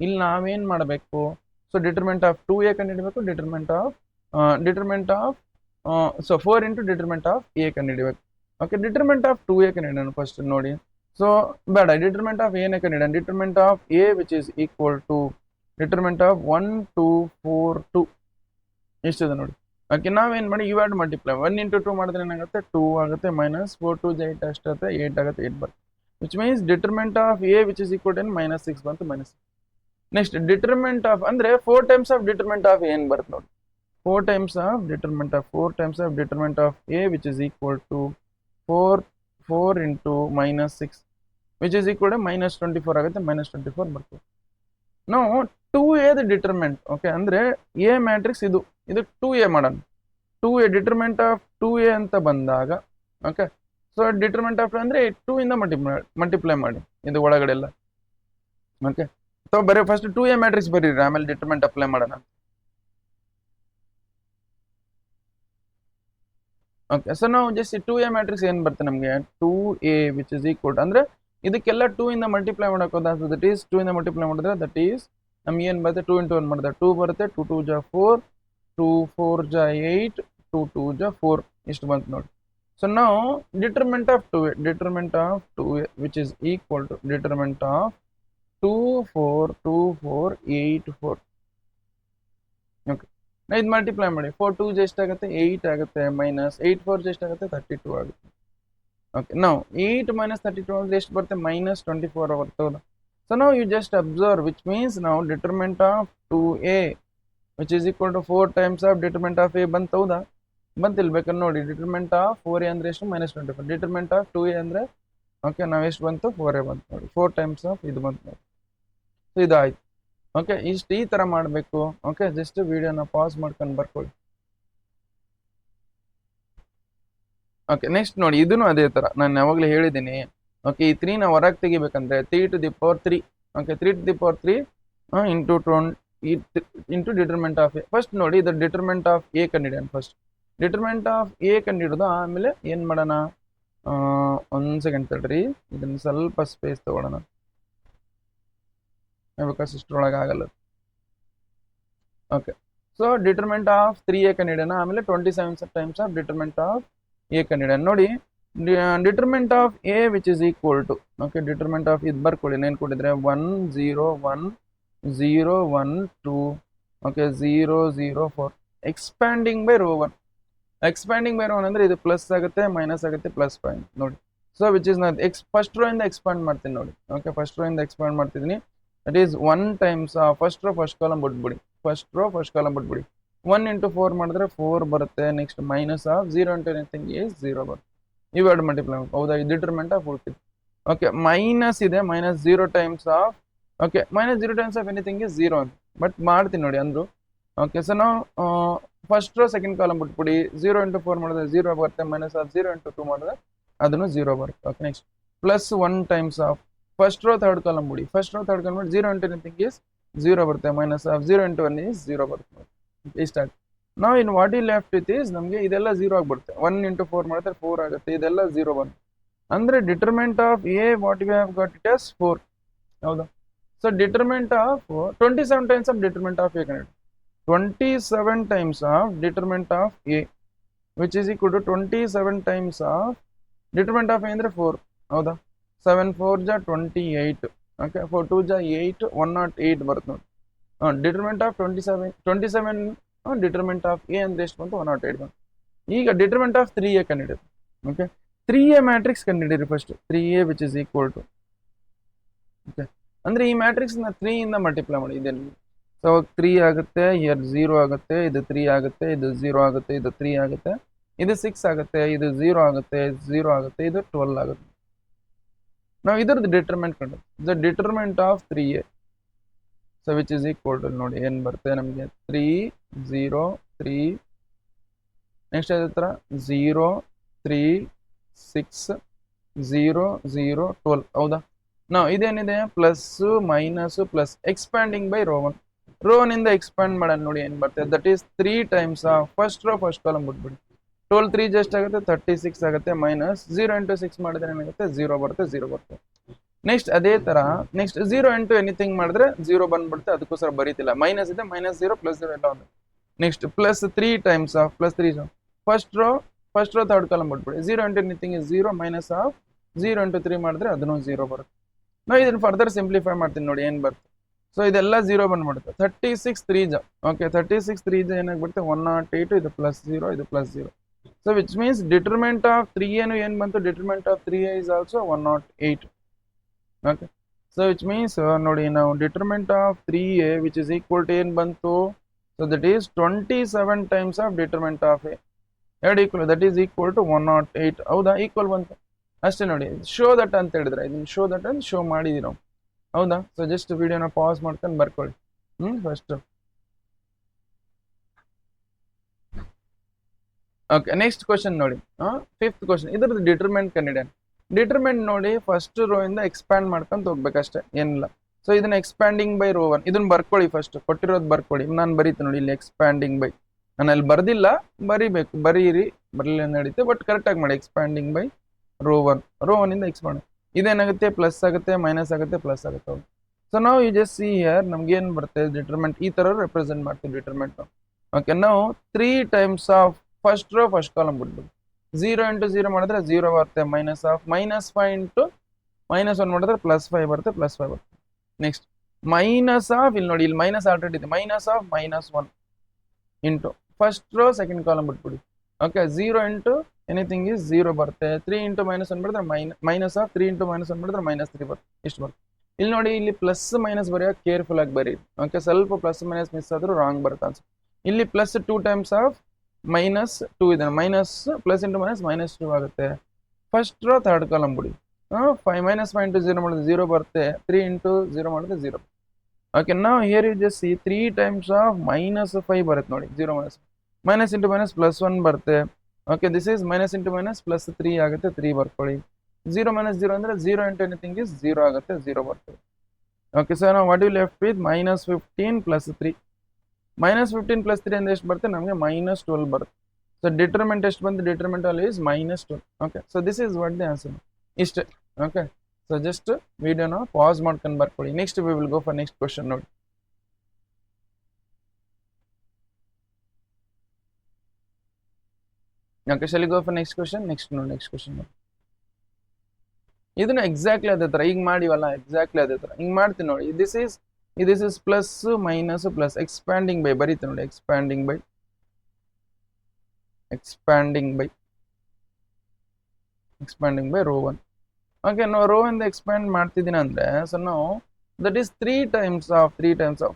ಇಲ್ಲಿ ನಾವೇನು ಮಾಡಬೇಕು? ಸೊ ಡಿಟರ್ಮೆಂಟ್ ಆಫ್ 2a ಕಂಡುಹಿಡಬೇಕು. Determinant of so 4 into determinant of A ಕಂಡುಹಿಡಬೇಕು. ಓಕೆ, ಡಿಟರ್ಮೆಂಟ್ ಆಫ್ 2a ಕಂಡುಹಿಡೋಣ ಫಸ್ಟ್ ನೋಡಿ. ಸೊ ಬೇಡ, ಡಿಟರ್ಮೆಂಟ್ ಆಫ್ ಎನ ಕಂಡುಹಿಡೋಣ. Determinant of A which is equal to determinant of 1 2 4 2 ಎಷ್ಟಿದೆ ನೋಡಿ. ಓಕೆ, ನಾವೇನು ಮಾಡಿ ಇವೆರಡು ಮಲ್ಟಿಪ್ಲೈ 1 ಇಂಟು 2 ಮಾಡಿದ್ರೆ ಏನಾಗುತ್ತೆ? 2 ಆಗುತ್ತೆ. ಮೈನಸ್ 4 2 8 ಅಷ್ಟಾಗುತ್ತೆ. 8 ಆಗುತ್ತೆ. 8 ಬರುತ್ತೆ. Which means determinant of A which is equal to -6 ಬಂತು. -6. ನೆಕ್ಸ್ಟ್ ಡಿಟರ್ಮೆಂಟ್ ಆಫ್ ಅಂದ್ರೆ 4 ಟೈಮ್ಸ್ ಆಫ್ ಡಿಟರ್ಮೆಂಟ್ ಆಫ್ ಏನ್ ಬರುತ್ತೆ ನೋಡಿ. 4 times of determinant of A which is equal to 4 into -6 which is equal to -24 ಆಗುತ್ತೆ. -24 ಬರ್ತದೆ. ನಾವು 2a ಡಿಟರ್ಮೆಂಟ್. ಓಕೆ, ಅಂದ್ರೆ A matrix ಇದು 2a ಮಾಡೋಣ. 2a ಡಿಟರ್ಮೆಂಟ್ ಆಫ್ 2a ಅಂತ ಬಂದಾಗ ಓಕೆ, ಸೊ ಡಿಟರ್ಮೆಂಟ್ ಆಫ್ ಅಂದ್ರೆ 2 ಇಂದ ಮಲ್ಟಿಪ್ಲೈ ಮಾಡಿ ಇದು ಒಳಗಡೆ ಎಲ್ಲ. ಓಕೆ, ಸೊ ಬರೀ ಫಸ್ಟ್ 2a ಮ್ಯಾಟ್ರಿಕ್ಸ್ ಬರೀರಿ, ಆಮೇಲೆ ಡಿಟರ್ಮೆಂಟ್ ಅಪ್ಲೈ ಮಾಡೋಣ. ಓಕೆ, ಸೊ ನಾವು ಜಸ್ಟ್ 2a ಮ್ಯಾಟ್ರಿಕ್ಸ್ ಏನು ಬರುತ್ತೆ ನಮಗೆ? 2a ವಿಚ್ ಇಸ್ ಈಕ್ವಲ್ ಅಂದ್ರೆ ಇದಕ್ಕೆಲ್ಲ 2 ಇಂದ ಮಲ್ಟಿಪ್ಲೈ ಮಾಡೋಕೆ ಹೋದ. ದಟ್ ಈಸ್ 2 ಇಂದ ಮಲ್ಟಿಪ್ಲೈ ಮಾಡಿದ್ರೆ ದಟ್ ಈಸ್ ನಮ್ಗೆ ಏನು ಬರುತ್ತೆ? 2 ಇಂಟು 1 ಮಾಡಿದ್ರೆ 2 ಬರುತ್ತೆ. 2 2 ಜಾ 4, 2 4 ಜಾ 8, 2 2 ಜಾ 4 ಇಷ್ಟು ಬಂತು ನೋಡಿ. ಸೊ ನಾವು determinant of 2a which is equal to determinant of 2 4 2 4 8 4. Okay, ಇದು ಮಲ್ಟಿಪ್ಲೈ ಮಾಡಿ. 4 2 ಎಷ್ಟಾಗುತ್ತೆ? 8 ಆಗುತ್ತೆ. ಮೈನಸ್ 8 4 ಎಷ್ಟಾಗುತ್ತೆ? 32 ಆಗುತ್ತೆ. ಓಕೆ, ನಾವು 8 - 32 ಅಂದ್ರೆ ಎಷ್ಟು ಬರುತ್ತೆ? -24 ಬರ್ತದೆ. ಸೊ ನಾವು you just observe which means ನಾವು determinant of 2a which is equal to 4 times of determinant of A ಬಂತು. ಹೌದಾ? ಬಂತಿಲ್ಲ? ಬೇಕಾದ್ರೆ ನೋಡಿ. ಡಿಟರ್ಮೆಂಟ್ ಆಫ್ 4a ಅಂದ್ರೆ ಎಷ್ಟು? -24. ಡಿಟರ್ಮೆಂಟ್ ಆಫ್ 2a ಅಂದ್ರೆ ಓಕೆ ನಾವು ಎಷ್ಟು ಬಂತು? 4a ಬಂತು ನೋಡಿ. 4 ಟೈಮ್ಸ್ ಆಫ್ ಇದು ಬಂತು ನೋಡಿ. ಸೊ ಇದಾಯ್ತು. ಓಕೆ, ಇಷ್ಟು ಈ ತರ ಮಾಡಬೇಕು. ಓಕೆ, ಜಸ್ಟ್ ವಿಡಿಯೋನ ಪಾಸ್ ಮಾಡ್ಕೊಂಡು ಬರ್ಕೊಳ್ಳಿ. ಓಕೆ, ನೆಕ್ಸ್ಟ್ ನೋಡಿ, ಇದನ್ನು ಅದೇ ತರ ನಾನು ಯಾವಾಗಲೇ ಹೇಳಿದ್ದೀನಿ. ಓಕೆ, ಈ 3 ನ ಹೊರಗೆ ತೆಗಿಬೇಕಂದ್ರೆ 3 to the power 3. Okay, 3 to the power 3 into determinant of A. First ನೋಡಿ, ಇದು ಡಿಟರ್ಮೆಂಟ್ ಆಫ್ ಎ ಕಂಡಿಡಿಯೋಣ. ಫಸ್ಟ್ ಡಿಟರ್ಮೆಂಟ್ ಆಫ್ ಎ ಕಂಡಿಡಿದು ಆಮೇಲೆ ಏನು ಮಾಡೋಣ? 1 ಸೆಕೆಂಡ್ ತಡ್ರಿ, ಇದನ್ನು ಸ್ವಲ್ಪ ಸ್ಪೇಸ್ ತಗೊಳ್ಳೋಣ. ಬಿಕಾಸ್ ಇಷ್ಟರೊಳಗೆ ಆಗಲ್ಲ. Okay, so determinant of 3a ಕಂಡಿಡಿಯೋಣ. ಆಮೇಲೆ 27 times of determinant of A ಕಂಡಿಡಿಯೋಣ. ನೋಡಿ, determinant of A which is equal to okay determinant of ಇದು ಬರ್ಕೊಳ್ಳಿ. ಏನು ಕೊಟ್ಟಿದ್ರೆ? 1 0 1 0 1 2 okay 0 0 4 expanding by row 1. Expanding by row 1 ಅಂದ್ರೆ ಇದು ಪ್ಲಸ್ ಆಗುತ್ತೆ, ಮೈನಸ್ ಆಗುತ್ತೆ, ಪ್ಲಸ್ ಪಾಯಿಂಟ್ ನೋಡಿ. So which is not first row ಇಂದ ಎಕ್ಸ್ಪಾಂಡ್ ಮಾಡ್ತೀನಿ ನೋಡಿ. ಓಕೆ, ಫಸ್ಟ್ ರೋ ಇಂದ ಎಕ್ಸ್ಪಾಂಡ್ ಮಾಡ್ತಿದ್ದೀನಿ. That is 1 times first row first column ಬಿಟ್ಬಿಡಿ. ಫಸ್ಟ್ ರೋ ಫಸ್ಟ್ ಕಾಲಮ್ ಬಿಟ್ಬಿಡಿ 1 ಇಂಟು 4 ಮಾಡಿದ್ರೆ 4 ಬರುತ್ತೆ next minus of 0 into anything is 0 ಬರುತ್ತೆ ಇವೆರಡು ಮಲ್ಟಿಪ್ಲೈ ಹೌದಾ ಈ ಡಿಟರ್ಮೆಂಟ್ ಆಫ್ ಉಳ್ತಿದೆ ಓಕೆ ಮೈನಸ್ ಇದೆ minus 0 times of okay minus 0 times of anything is 0 ಅಂತ ಬಟ್ ಮಾಡ್ತೀನಿ ನೋಡಿ ಅಂದ್ರು ಓಕೆ ಸೊ ನಾವು ಫಸ್ಟ್ ರೋ ಸೆಕೆಂಡ್ ಕಾಲಮ್ ಬಿಟ್ಬಿಡಿ 0 ಇಂಟು 4 ಮಾಡಿದ್ರೆ 0 ಬರುತ್ತೆ ಮೈನಸ್ ಆಫ್ 0 ಇಂಟು 2 ಮಾಡಿದ್ರೆ ಅದನ್ನು 0 ಬರುತ್ತೆ okay next plus 1 times of first row third column ಬಿಡಿ ಫಸ್ಟ್ ರೋ ಥರ್ಡ್ ಕಾಲಮ್ ಬಿಡಿ 0 ಇಂಟು ಎನಿಥಿಂಗ್ ಈಸ್ 0 ಬರುತ್ತೆ ಮೈನಸ್ ಆಫ್ 0 ಇಂಟು 1 ಈಸ್ 0 ಬರುತ್ತೆ ಇಷ್ಟಾಗಿ ನಾವು ಇನ್ ವಾಟ್ ಈ ಲೆಫ್ಟ್ ವಿತ್ ಈಸ್ ನಮಗೆ ಇದೆಲ್ಲ 0 ಆಗಿಬಿಡುತ್ತೆ 1 ಇಂಟು 4 ಮಾಡಿದ್ರೆ 4 ಆಗುತ್ತೆ ಇದೆಲ್ಲ 0 ಬಂತು ಅಂದ್ರೆ determinant of A what you have got it as 4 ಹೌದಾ so determinant of 27 times of determinant of A connect 27 times of determinant of A which is equal to 27 times of determinant of A ಅಂದ್ರೆ 4 ಹೌದಾ 7 4 ಜಾ 28 okay 4 2 ಜಾ 8 108 ಬರುತ್ತೆ ನೋಡಿ determinant of 27 ಡಿಟರ್ಮೆಂಟ್ of A ಅಂದ್ರೆ ಎಷ್ಟು ಬಂತು 108 ಬಂತು ಈಗ ಡಿಟರ್ಮೆಂಟ್ ಆಫ್ 3a ಕಂಡುಹಿಡಿಯಿರಿ ಓಕೆ 3a ಮ್ಯಾಟ್ರಿಕ್ಸ್ ಕಂಡುಹಿಡಿಯಿರಿ first 3a which is equal to okay ಅಂದ್ರೆ ಈ ಮ್ಯಾಟ್ರಿಕ್ಸ್ ನ 3 ಇಂದ ಮಲ್ಟಿಪ್ಲೈ ಮಾಡಿ ಇದೆ ಸೊ 3 ಆಗುತ್ತೆ ಇಯರ್ 0 ಆಗುತ್ತೆ ಇದು 3 ಆಗುತ್ತೆ ಇದು 0 ಆಗುತ್ತೆ ಇದು 3 ಆಗುತ್ತೆ ಇದು 6 ಆಗುತ್ತೆ ಇದು 0 ಆಗುತ್ತೆ 0 ಆಗುತ್ತೆ ಇದು 12 ಆಗುತ್ತೆ ನಾವು ಇದರದ್ದು ಡಿಟರ್ಮೆಂಟ್ ಕಂಡು the determinant of 3a so which is equal to ನೋಡಿ ಏನು ಬರುತ್ತೆ ನಮಗೆ 3 0 3 ನೆಕ್ಸ್ಟ್ ಅದೇ ಥರ 0 3 6 0 0 12 ಹೌದಾ ನಾವು ಇದೇನಿದೆ plus minus plus expanding by row 1 row ನಿಂದ ಎಕ್ಸ್ಪ್ಯಾಂಡ್ ಮಾಡೋಣ ನೋಡಿ ಏನು ಬರ್ತದೆ that is 3 times first row first column ಬಿಟ್ಬಿಡಿ 12 3 ಜಸ್ಟ್ ಆಗುತ್ತೆ 36 ಆಗುತ್ತೆ ಮೈನಸ್ 0 ಇಂಟು 6 ಮಾಡಿದ್ರೆ ಏನಾಗುತ್ತೆ 0 ಬರುತ್ತೆ 0 ಬರುತ್ತೆ ನೆಕ್ಸ್ಟ್ ಅದೇ ತರ ನೆಕ್ಸ್ಟ್ 0 ಇಂಟು ಎನಿಥಿಂಗ್ ಮಾಡಿದ್ರೆ 0 ಬಂದ್ಬಿಡುತ್ತೆ ಅದಕ್ಕೋಸ್ಕರ ಬರೀತಿಲ್ಲ ಮೈನಸ್ ಇದೆ ಮೈನಸ್ 0 ಪ್ಲಸ್ 0 ಎಲ್ಲ ಒಂದು next plus 3 times of plus 3 first row third column ಬಿಟ್ಬಿಡಿ 0 into anything is 0 minus of 0 into 3 ಮಾಡಿದ್ರೆ ಅದನ್ನು 0 ಬರುತ್ತೆ ನಾವು ಇದನ್ನು ಫರ್ದರ್ ಸಿಂಪ್ಲಿಫೈ ಮಾಡ್ತೀನಿ ನೋಡಿ ಏನು ಬರುತ್ತೆ ಸೊ ಇದೆಲ್ಲ 0 ಬಂದ್ಬಿಡುತ್ತೆ 36 3 ಜಾ ಓಕೆ 36 3 ಜಾ ಏನಾಗ್ಬಿಡುತ್ತೆ 108 ಇದು ಪ್ಲಸ್ 0 ಇದು plus 0 so which means determinant of 3a ಏನು ಬಂತು determinant of 3a is also 108 okay so which means ನೋಡಿ ನಾವು determinant of 3a which is equal to ಏನು ಬಂತು so that is 27 times of determinant of A ಎರಡು equal that is equal to 108 ಹೌದಾ equal ಬಂತು ಅಷ್ಟೇ ನೋಡಿ ಶೋ ದಟ್ ಅಂತ ಹೇಳಿದ್ರೆ ಇದನ್ನ ಶೋ ದಟ್ ಅಂತ ಶೋ ಮಾಡಿದೀವಿ ನಾವು ಹೌದಾ ಸೊ ಜಸ್ಟ್ ವಿಡಿಯೋನ ಪಾಸ್ ಮಾಡ್ಕೊಂಡು ಬರ್ಕೊಳ್ಳಿ ಫಸ್ಟ್ ಓಕೆ ನೆಕ್ಸ್ಟ್ ಕ್ವಶನ್ ನೋಡಿ ಫಿಫ್ತ್ ಕ್ವಶನ್ ಇದ್ರದ್ದು ಡಿಟರ್ಮೆಂಟ್ ಕಂಡಿಡಿಯನ್ ಡಿಟರ್ಮೆಂಟ್ ನೋಡಿ ಫಸ್ಟ್ ರೋ ಇಂದ ಎಕ್ಸ್ಪ್ಯಾಂಡ್ ಮಾಡ್ಕೊಂತ ಹೋಗ್ಬೇಕಷ್ಟೇ ಏನಿಲ್ಲ ಸೊ ಇದನ್ನ ಎಕ್ಸ್ಪ್ಯಾಂಡಿಂಗ್ ಬೈ ರೋ 1 ಇದನ್ನ ಬರ್ಕೊಳ್ಳಿ ಫಸ್ಟ್ ಕೊಟ್ಟಿರೋದು ಬರ್ಕೊಳ್ಳಿ ನಾನು ಬರೀತೀನಿ ನೋಡಿ ಇಲ್ಲಿ ಎಕ್ಸ್ಪ್ಯಾಂಡಿಂಗ್ ಬೈ ನಾನು ಅಲ್ಲಿ ಬರ್ದಿಲ್ಲ ಬರೀಬೇಕು ಬರೀರಿ ಬರಲಿಲ್ಲ ನಡೀತೆ ಬಟ್ ಕರೆಕ್ಟಾಗಿ ಮಾಡಿ ಎಕ್ಸ್ಪ್ಯಾಂಡಿಂಗ್ ಬೈ ರೋ 1 ಇಂದ ಎಕ್ಸ್ಪ್ಯಾಂಡ್ ಇದೇನಾಗುತ್ತೆ ಪ್ಲಸ್ ಆಗುತ್ತೆ ಮೈನಸ್ ಆಗುತ್ತೆ ಪ್ಲಸ್ ಆಗುತ್ತೆ ಸೊ ನಾವು ಯು ಜಸ್ಟ್ ಸಿ ಹಿಯರ್ ನಮ್ಗೆ ಏನು ಬರುತ್ತೆ ಡಿಟರ್ಮೆಂಟ್ ಈ ಥರ ರೆಪ್ರೆಸೆಂಟ್ ಮಾಡ್ತೀವಿ ಡಿಟರ್ಮೆಂಟ್ ಓಕೆ ನಾವು 3 times of first row first column ಬಿಡ್ಬೋದು 0 ಇಂಟು 0 ಮಾಡಿದ್ರೆ 0 ಬರುತ್ತೆ minus of minus 5 into minus 1 ಮಾಡಿದ್ರೆ ಪ್ಲಸ್ 5 ಬರುತ್ತೆ ಪ್ಲಸ್ 5 ಬರುತ್ತೆ ನೆಕ್ಸ್ಟ್ ಮೈನಸ್ ಆಫ್ ಇಲ್ಲಿ ನೋಡಿ ಇಲ್ಲಿ ಮೈನಸ್ ಆಲ್ರೆಡಿ ಇದೆ minus of minus 1 into first row second column ಬಿಟ್ಬಿಡಿ ಓಕೆ 0 ಇಂಟು ಎನಿಥಿಂಗ್ ಈಸ್ 0 ಬರುತ್ತೆ 3 ಇಂಟು ಮೈನಸ್ 1 ಮಾಡಿದ್ರೆ ಮೈನಸ್ ಆಫ್ 3 ಇಂಟು ಮೈನಸ್ 1 ಮಾಡಿದ್ರೆ ಮೈನಸ್ 3 ಬರುತ್ತೆ ಇಷ್ಟು ಬರುತ್ತೆ ಇಲ್ಲಿ ನೋಡಿ ಇಲ್ಲಿ ಪ್ಲಸ್ ಮೈನಸ್ ಬರೆಯೋಕೆ ಕೇರ್ಫುಲ್ ಆಗಿ ಬರೀ ಓಕೆ ಸ್ವಲ್ಪ ಪ್ಲಸ್ ಮೈನಸ್ ಮಿಸ್ ಆದರೂ ರಾಂಗ್ ಬರುತ್ತೆ ಅನ್ಸುತ್ತೆ ಇಲ್ಲಿ ಪ್ಲಸ್ 2 ಟೈಮ್ಸ್ ಆಫ್ ಮೈನಸ್ 2 ಇದೆ ಮೈನಸ್ ಪ್ಲಸ್ ಇಂಟು ಮೈನಸ್ 2 ಆಗುತ್ತೆ ಫಸ್ಟ್ ರೋ ಥರ್ಡ್ ಕಾಲಮ್ ಬಿಡಿ 5 ಮೈನಸ್ 5 ಇಂಟು 0 ಮಾಡಿದ್ರೆ 0 ಬರುತ್ತೆ 3 ಇಂಟು 0 ಮಾಡಿದ್ರೆ 0 ಓಕೆ ನಾವು here you just see 3 times of minus 5 ಬರುತ್ತೆ ನೋಡಿ 0 ಮೈನಸ್ ಇಂಟು ಮೈನಸ್ ಪ್ಲಸ್ 1 ಬರುತ್ತೆ okay this is minus into minus plus 3 ಆಗುತ್ತೆ 3 ಬರ್ಕೊಳ್ಳಿ 0 ಮೈನಸ್ 0 ಅಂದರೆ 0 ಇಂಟು ಎನಿಥಿಂಗ್ ಇಸ್ 0 ಆಗುತ್ತೆ 0 ಬರ್ತದೆ ಓಕೆ ಸರ್ ನಾವು what you left with minus 15 plus 3 minus 15 plus 3 ಅಂದ್ರೆ ಎಷ್ಟು ಬರುತ್ತೆ ನಮಗೆ ಮೈನಸ್ 12 ಬರುತ್ತೆ ಸೊ ಡಿಟರ್ಮೆಂಟ್ ಎಷ್ಟು ಬಂದು ಡಿಟರ್ಮೆಂಟ್ ಅಲ್ಲಿ is minus 12 okay so this is what the answer ಇಷ್ಟೇ ಓಕೆ ಸೊ ಜಸ್ಟ್ ವಿಡಿಯೋನ ಪಾಸ್ ಮಾಡ್ಕೊಂಡು ಬರ್ಕೊಳ್ಳಿ next we will go for next question ನೋಡಿ okay shall go for next question next question ಇದನ್ನ ಎಕ್ಸಾಕ್ಟ್ಲಿ ಅದೇ ಥರ ಈಗ ಮಾಡಿವಲ್ಲ ಎಕ್ಸಾಕ್ಟ್ಲಿ ಅದೇ ಥರ ಹಿಂಗೆ ಮಾಡ್ತೀನಿ ನೋಡಿ this is plus minus plus expanding by ಬರೀತೀನಿ ನೋಡಿ ಎಕ್ಸ್ಪ್ಯಾಂಡಿಂಗ್ ಬೈ ರೋ 1 ಓಕೆ ನಾವು ರೋ ಇಂದ ಎಕ್ಸ್ಪ್ಯಾಂಡ್ ಮಾಡ್ತಿದ್ದೀನಿ ಅಂದರೆ ಸೊ ನಾವು that is three times of